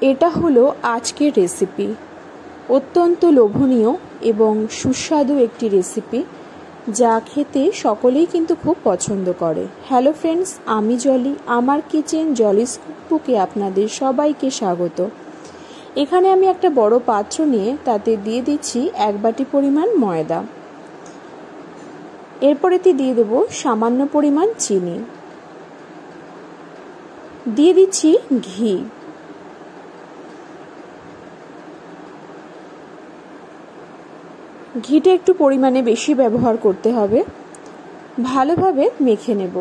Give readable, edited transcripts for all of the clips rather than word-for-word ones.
এটা হলো আজকের রেসিপি। অত্যন্ত লোভনীয় এবং সুস্বাদু একটি রেসিপি, যা খেতে সকলেই কিন্তু খুব পছন্দ করে। হ্যালো ফ্রেন্ডস, আমি জলি, আমার কিচেন জলিস কুকবুকে আপনাদের সবাইকে স্বাগত। এখানে আমি একটা বড় পাত্র নিয়ে তাতে দিয়ে দিচ্ছি 1 বাটি পরিমাণ ময়দা। এরপরেতে দিয়ে দেব সামান্য পরিমাণ চিনি, দিয়ে দিচ্ছি ঘি, ঘিটা একটু পরিমাণে বেশি ব্যবহার করতে হবে। ভালোভাবে মেখে নেব।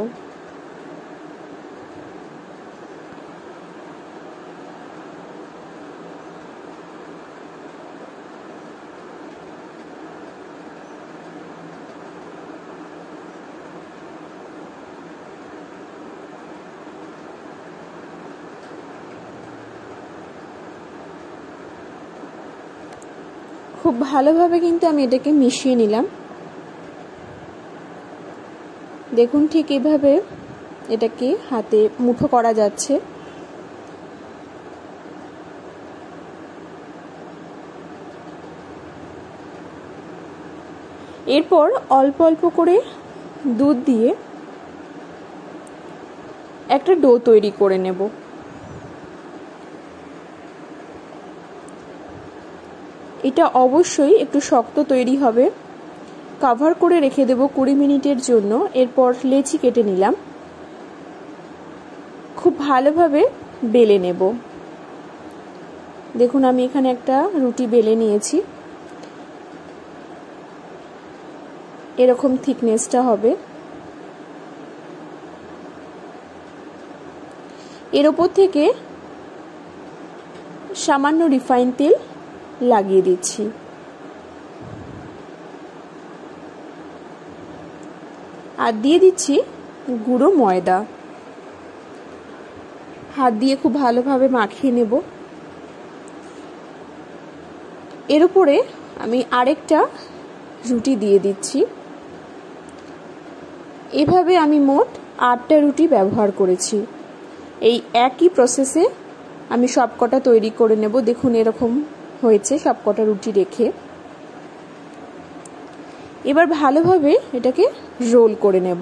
খুব ভালোভাবে কিন্তু আমি এটাকে মিশিয়ে নিলাম। দেখুন, ঠিক এভাবে এটাকে হাতে মুঠো করা যাচ্ছে। এরপর অল্প অল্প করে দুধ দিয়ে একটা ডো তৈরি করে নেব। এটা অবশ্যই একটু শক্ত তৈরি হবে। কভার করে রেখে দেব 20 মিনিটের জন্য। এরপর লেচি কেটে নিলাম। খুব ভালোভাবে বেলে নেব। দেখুন, আমি এখানে একটা রুটি বেলে নিয়েছি। এরকম থিকনেসটা হবে। এর উপর থেকে সামান্য রিফাইন তেল লাগিয়ে দিচ্ছি। আর দিয়ে দিচ্ছি গুঁড়ো ময়দা। হাত দিয়ে খুব ভালোভাবে মাখিয়ে নেব। এর উপরে আমি আরেকটা রুটি দিয়ে দিচ্ছি। এভাবে আমি মোট 8টা রুটি ব্যবহার করেছি। এই একই প্রসেসে আমি সবকটা তৈরি করে নেব। দেখুন, এরকম হয়েছে সবকটা রুটি রেখে। এবার ভালোভাবে এটাকে রোল করে নেব।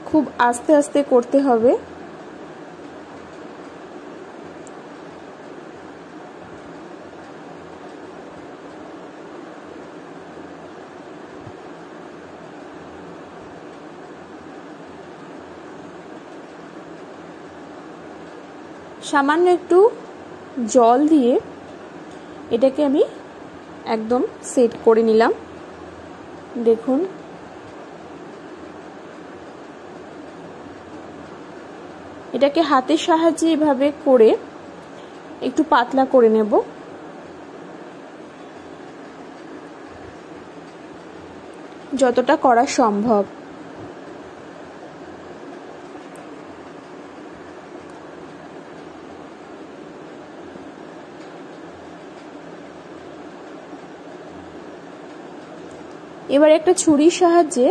খুব আস্তে আস্তে করতে হবে। সামান্য একটু জল দিয়ে এটাকে আমি একদম সেট করে নিলাম। দেখুন, এটাকে হাতের সাহায্যে এভাবে করে একটু পাতলা করে নেব। যতটা করা সম্ভব। এবার একটা ছুরির সাহায্যে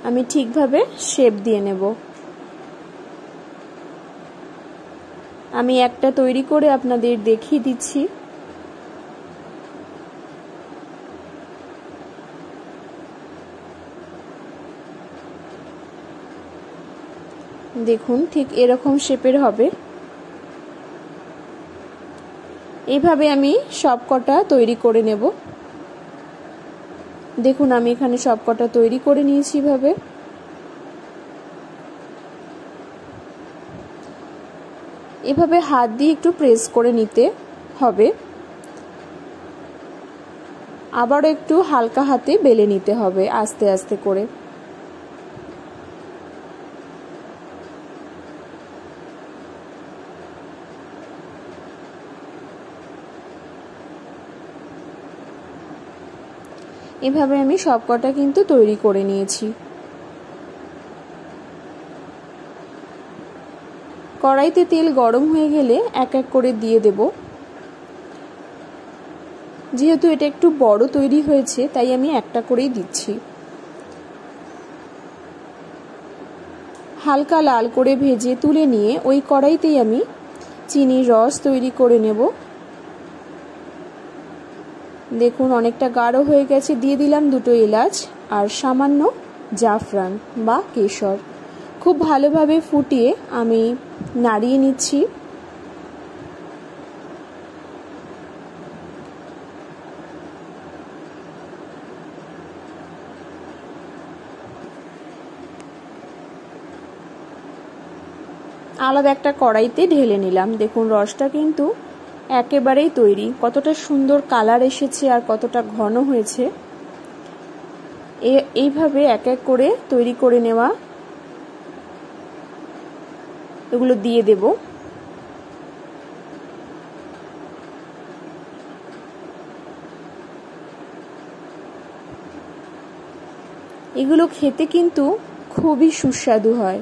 আমি ঠিকভাবে শেপ দিয়ে নেব। আমি একটা তৈরি করে আপনাদের দেখিয়ে দিচ্ছি। দেখুন, ঠিক এরকম শেপের হবে। এইভাবে আমি সবকটা তৈরি করে নেব। দেখুন, আমি এখানে সবকটা তৈরি করে নিয়েছি। এভাবে হাত দিয়ে একটু প্রেস করে নিতে হবে। আবারও একটু হালকা হাতে বেলে নিতে হবে আস্তে আস্তে করে। এভাবে আমি সবকটা কিন্তু তৈরি করে নিয়েছি। কড়াইতে তেল গরম হয়ে গেলে এক এক করে দিয়ে দেব। যেহেতু এটা একটু বড় তৈরি হয়েছে, তাই আমি একটা করেই দিচ্ছি। হালকা লাল করে ভেজে তুলে নিয়ে ওই কড়াইতেই আমি চিনির রস তৈরি করে নেব। দেখুন অনেকটা গাঢ় হয়ে গেছে। দিয়ে দিলাম 2 এলাচ আর সামান্য জাফরান বা কেশর। খুব ভালোভাবে ফুটিয়ে আমি নাড়িয়ে নিচ্ছি। আলাদা একটা কড়াইতে ঢেলে নিলাম। দেখুন রসটা কিন্তু একেবারেই তৈরি। কতটা সুন্দর কালার এসেছে আর কতটা ঘন হয়েছে। এইভাবে এক এক করে তৈরি করে নেওয়া এগুলো দিয়ে দেব। এগুলো খেতে কিন্তু খুবই সুস্বাদু হয়।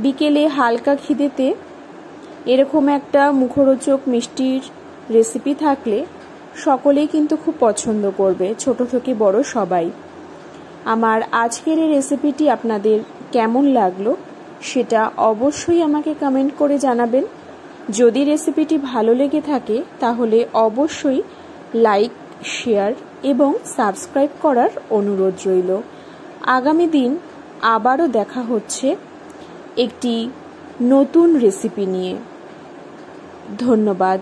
বিকেলে হালকা খিদেতে এরকম একটা মুখরোচক মিষ্টির রেসিপি থাকলে সকলেই কিন্তু খুব পছন্দ করবে, ছোট থেকে বড় সবাই। আমার আজকের এই রেসিপিটি আপনাদের কেমন লাগলো সেটা অবশ্যই আমাকে কমেন্ট করে জানাবেন। যদি রেসিপিটি ভালো লেগে থাকে তাহলে অবশ্যই লাইক, শেয়ার এবং সাবস্ক্রাইব করার অনুরোধ রইল। আগামী দিন আবারও দেখা হচ্ছে একটি নতুন রেসিপি নিয়ে। ধন্যবাদ।